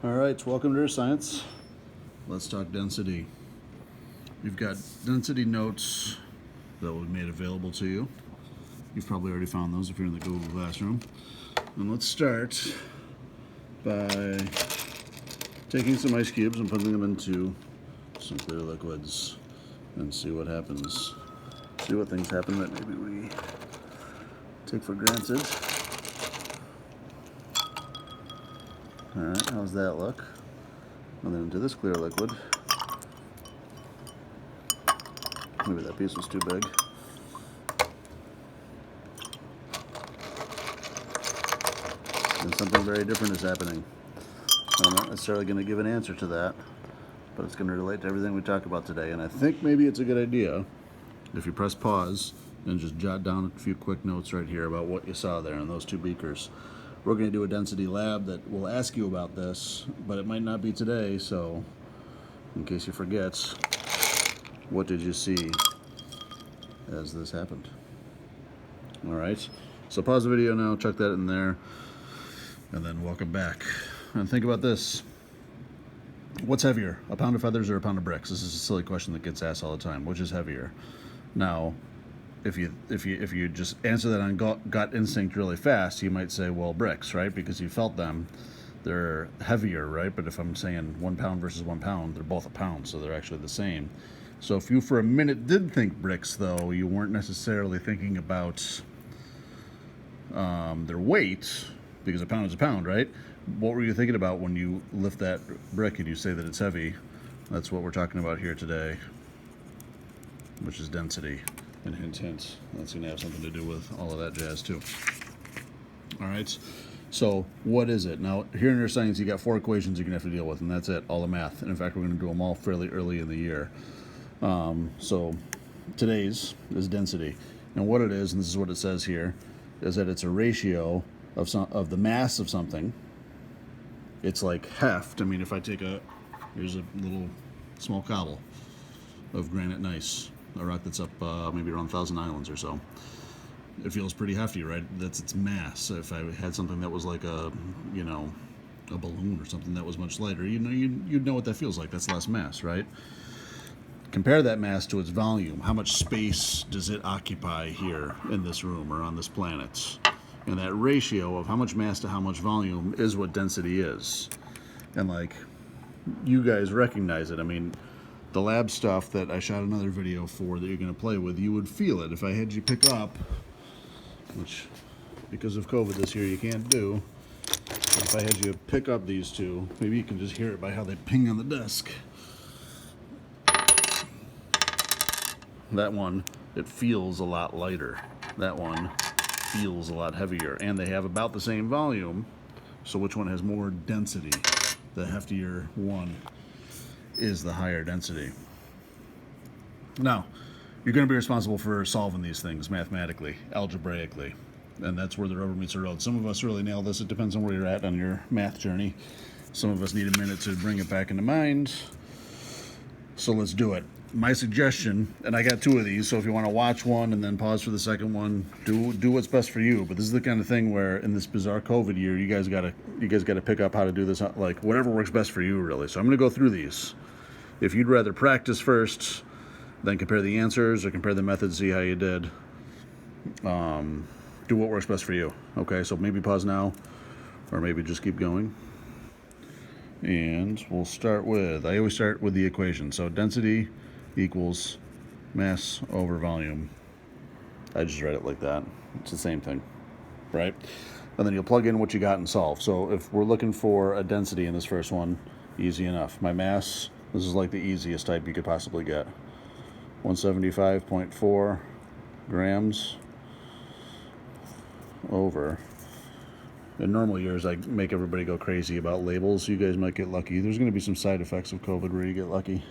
Alright, welcome to Earth Science. Let's talk density. You've got density notes that will be made available to you. You've probably already found those if you're in the Google Classroom. And let's start by taking some ice cubes and putting them into some clear liquids and see what happens. See what things happen that maybe we take for granted. Alright, how's that look? And then into this clear liquid. Maybe that piece was too big. And something very different is happening. I'm not necessarily going to give an answer to that, but it's going to relate to everything we talked about today. And I think maybe it's a good idea if you press pause and just jot down a few quick notes right here about what you saw there in those two beakers. We're going to do a density lab that will ask you about this, but it might not be today, so in case you forget, what did you see as this happened? All right, so pause the video now, chuck that in there, and then welcome back. And think about this. What's heavier, a pound of feathers or a pound of bricks? This is a silly question that gets asked all the time. Which is heavier? Now, if you just answer that on gut instinct really fast, you might say, well, bricks, right? Because you felt them. They're heavier, right? But if I'm saying 1 pound versus 1 pound, they're both a pound, so they're actually the same. So if you for a minute did think bricks, though, you weren't necessarily thinking about their weight, because a pound is a pound, right? What were you thinking about when you lift that brick and you say that it's heavy? That's what we're talking about here today, which is density. And hint, hint, that's going to have something to do with all of that jazz too. All right, so what is it? Now, here in Earth Science, you got 4 equations you're going to have to deal with, and that's it, all the math. And in fact, we're going to do them all fairly early in the year. So today's is density. And what it is, and this is what it says here, is that it's a ratio of the mass of something. It's like heft. I mean, if I take here's a little small cobble of granite gneiss, a rock that's up maybe around 1,000 islands or so. It feels pretty hefty, right? That's its mass. If I had something that was like a balloon or something that was much lighter, you'd know what that feels like. That's less mass, right? Compare that mass to its volume. How much space does it occupy here in this room or on this planet? And that ratio of how much mass to how much volume is what density is. And like, you guys recognize it. I mean, the lab stuff that I shot another video for that you're going to play with, you would feel it. If I had you pick up, which because of COVID this year you can't do, if I had you pick up these two, maybe you can just hear it by how they ping on the desk. That one, it feels a lot lighter. That one feels a lot heavier. And they have about the same volume, so which one has more density? The heftier one is the higher density. Now, you're going to be responsible for solving these things mathematically, algebraically, and that's where the rubber meets the road. Some of us really nail this. It depends on where you're at on your math journey. Some of us need a minute to bring it back into mind. So let's do it. My suggestion, and I got 2 of these, so if you want to watch one and then pause for the second one, do what's best for you. But this is the kind of thing where in this bizarre COVID year, you guys gotta pick up how to do this, like whatever works best for you, really. So I'm gonna go through these. If you'd rather practice first, then compare the answers or compare the methods, see how you did. Do what works best for you. Okay, so maybe pause now, or maybe just keep going. And we'll start with, I always start with the equation. So density equals mass over volume. I just write it like that. It's the same thing, right? And then you'll plug in what you got and solve. So if we're looking for a density in this first one, easy enough. My mass, this is like the easiest type you could possibly get. 175.4 grams over. In normal years, I make everybody go crazy about labels. You guys might get lucky. There's going to be some side effects of COVID where you get lucky.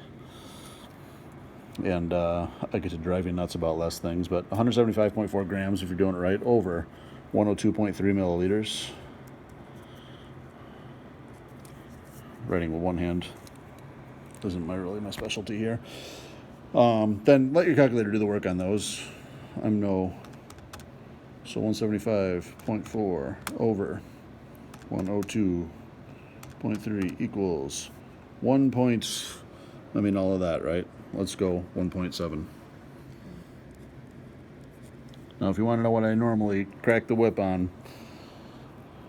And I get to drive you nuts about less things. But 175.4 grams, if you're doing it right, over 102.3 milliliters. Writing with one hand isn't really my specialty here. Then let your calculator do the work on those. So 175.4 over 102.3 0.3 equals 1 point, I mean all of that, right? Let's go 1.7. Now if you want to know what I normally crack the whip on,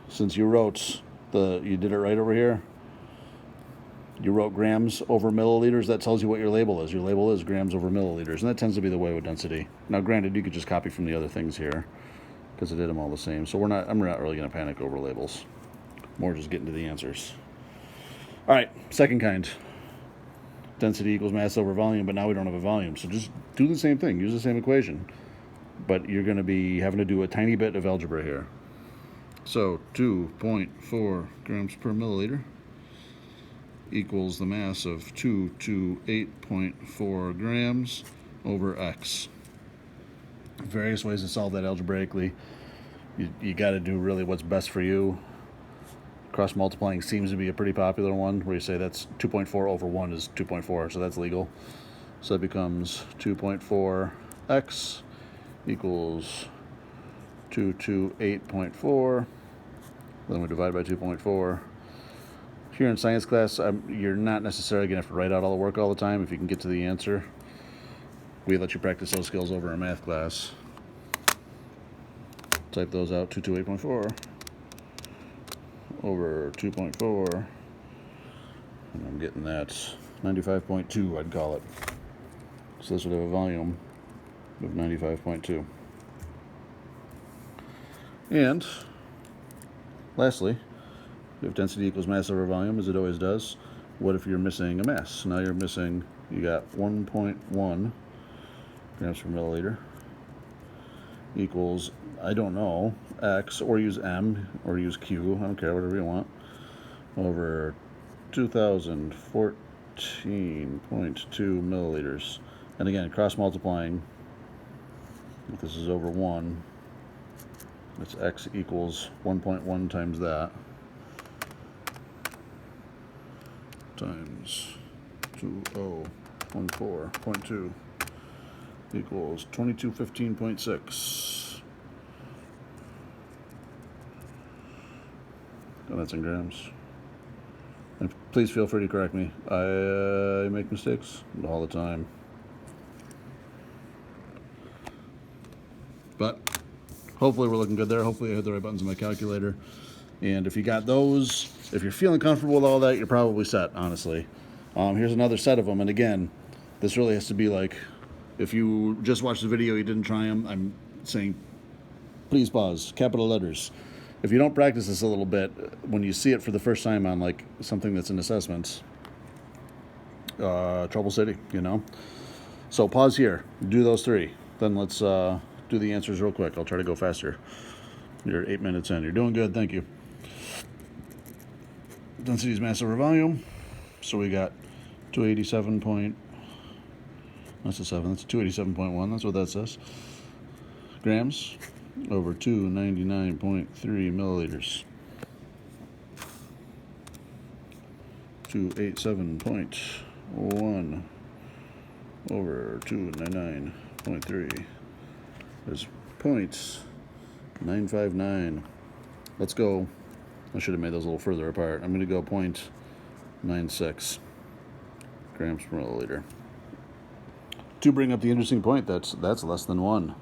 since you wrote you did it right over here, you wrote grams over milliliters, that tells you what your label is. Your label is grams over milliliters, and that tends to be the way with density. Now granted, you could just copy from the other things here, because I did them all the same. So I'm not really going to panic over labels. More just getting to the answers. All right, second kind. Density equals mass over volume, but now we don't have a volume. So just do the same thing. Use the same equation. But you're going to be having to do a tiny bit of algebra here. So 2.4 grams per milliliter equals the mass of 228.4 grams over x. Various ways to solve that algebraically. You got to do really what's best for you. Cross multiplying seems to be a pretty popular one, where you say that's 2.4 over 1 is 2.4, so that's legal. So that becomes 2.4x equals 228.4. Then we divide by 2.4. Here in science class, you're not necessarily going to have to write out all the work all the time if you can get to the answer. We let you practice those skills over in math class. Type those out, 228.4 over 2.4, and I'm getting that 95.2, I'd call it. So this would have a volume of 95.2. And lastly, if density equals mass over volume, as it always does, what if you're missing a mass? Now you got 1.1 grams per milliliter equals, I don't know, x, or use m, or use q, I don't care, whatever you want, over 2014.2 milliliters. And again, cross multiplying, if this is over 1, it's x equals 1.1 times that, times 2014.2 equals 2215.6. And that's in grams. And please feel free to correct me. I make mistakes all the time. But hopefully we're looking good there. Hopefully I hit the right buttons on my calculator. And if you got those, if you're feeling comfortable with all that, you're probably set, honestly. Here's another set of them. And again, this really has to be like, if you just watched the video, you didn't try them, I'm saying, please pause, capital letters. If you don't practice this a little bit, when you see it for the first time on like something that's in assessments, trouble city, you know? So pause here, do those three. Then let's do the answers real quick. I'll try to go faster. You're 8 minutes in. You're doing good, thank you. Density is mass over volume. So we got 287 point, that's a 7, that's 287.1, that's what that says. Grams over 299.3 milliliters. 287.1 over 299.3 is 0.959. Let's go. I should have made those a little further apart. I'm going to go 0.96 grams per milliliter. To bring up the interesting point, that's less than 1.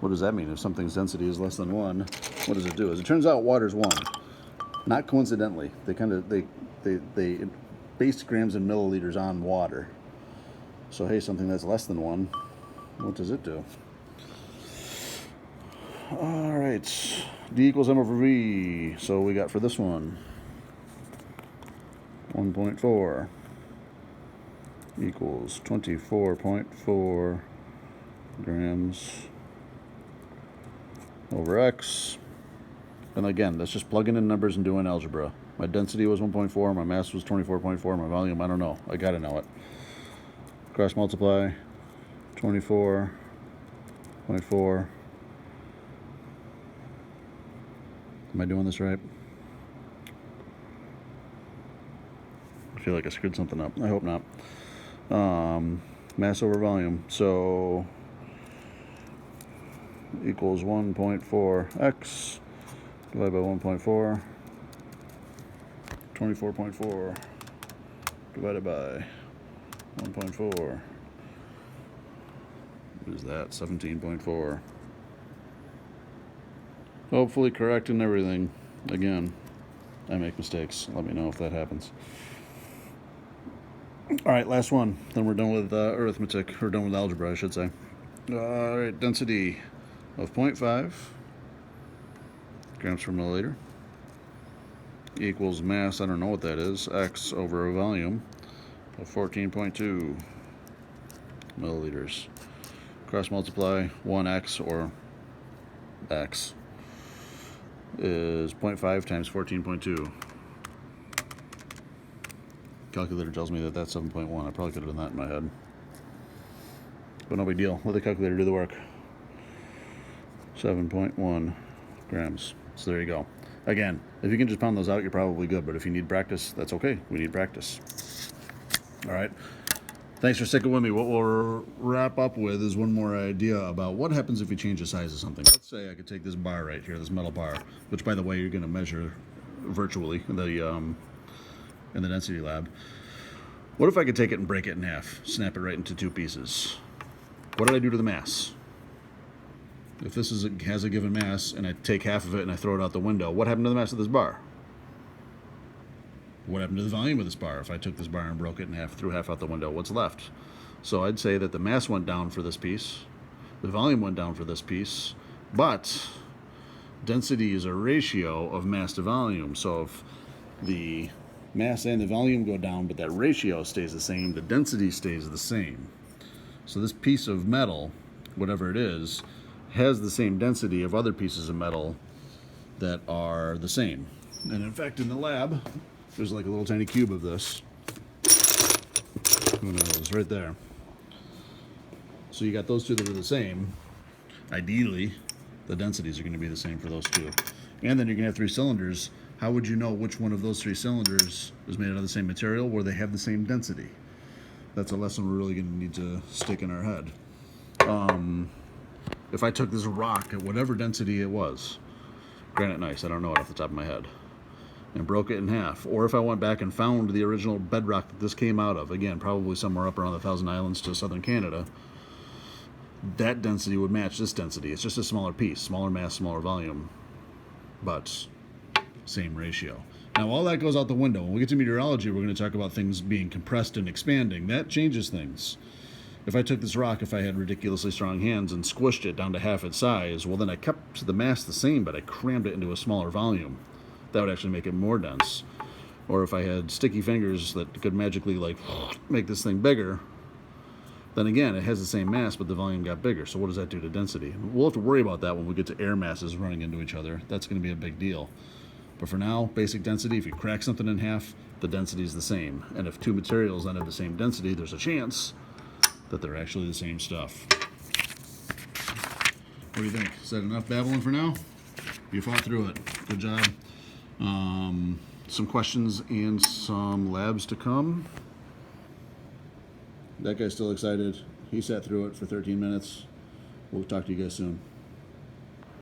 What does that mean? If something's density is less than 1, what does it do? As it turns out, water's 1. Not coincidentally. They based grams and milliliters on water. So hey, something that's less than 1, what does it do? All right, D equals M over V. So we got for this one, 1.4 equals 24.4 grams over X. And again, that's just plugging in numbers and doing algebra. My density was 1.4, my mass was 24.4, my volume, I don't know. I gotta know it. Cross multiply, 24.4. Am I doing this right? I feel like I screwed something up. I hope not. Mass over volume. So equals 1.4x divided by 1.4. 24.4 divided by 1.4. What is that? 17.4. Hopefully correct in everything. Again, I make mistakes. Let me know if that happens. All right, last one. Then we're done with arithmetic, or done with algebra, I should say. All right, density of 0.5 grams per milliliter equals mass, I don't know what that is, x over a volume of 14.2 milliliters. Cross multiply 1x, or x, is 0.5 times 14.2. Calculator tells me that that's 7.1. I probably could have done that in my head. But no big deal. Let the calculator do the work. 7.1 grams. So there you go. Again, if you can just pound those out, you're probably good. But if you need practice, that's okay. We need practice. All right. Thanks for sticking with me. What we'll wrap up with is one more idea about what happens if you change the size of something. Let's say I could take this bar right here, this metal bar, which, by the way, you're going to measure virtually in the density lab. What if I could take it and break it in half, snap it right into two pieces? What did I do to the mass? If this has a given mass and I take half of it and I throw it out the window, what happened to the mass of this bar? What happened to the volume of this bar? If I took this bar and broke it in half, threw half out the window, what's left? So I'd say that the mass went down for this piece, the volume went down for this piece, but density is a ratio of mass to volume. So if the mass and the volume go down, but that ratio stays the same, the density stays the same. So this piece of metal, whatever it is, has the same density of other pieces of metal that are the same. And in fact, in the lab, there's like a little tiny cube of this. Who knows? Right there. So you got those two that are the same. Ideally, the densities are going to be the same for those two. And then you're going to have three cylinders. How would you know which one of those three cylinders is made out of the same material where they have the same density? That's a lesson we're really going to need to stick in our head. If I took this rock at whatever density it was, granite gneiss, I don't know it off the top of my head, and broke it in half, or if I went back and found the original bedrock that this came out of, again, probably somewhere up around the Thousand Islands to southern Canada, that density would match this density. It's just a smaller piece, smaller mass, smaller volume, but same ratio. Now, all that goes out the window. When we get to meteorology, we're going to talk about things being compressed and expanding. That changes things. If I took this rock, if I had ridiculously strong hands and squished it down to half its size, well, then I kept the mass the same, but I crammed it into a smaller volume. That would actually make it more dense. Or if I had sticky fingers that could magically, like, make this thing bigger, then again, it has the same mass, but the volume got bigger. So what does that do to density? We'll have to worry about that when we get to air masses running into each other. That's going to be a big deal. But for now, basic density, if you crack something in half, the density is the same. And if two materials then have the same density, there's a chance that they're actually the same stuff. What do you think? Is that enough babbling for now? You fought through it. Good job. Some questions and some labs to come. That guy's still excited. He sat through it for 13 minutes. We'll talk to you guys soon.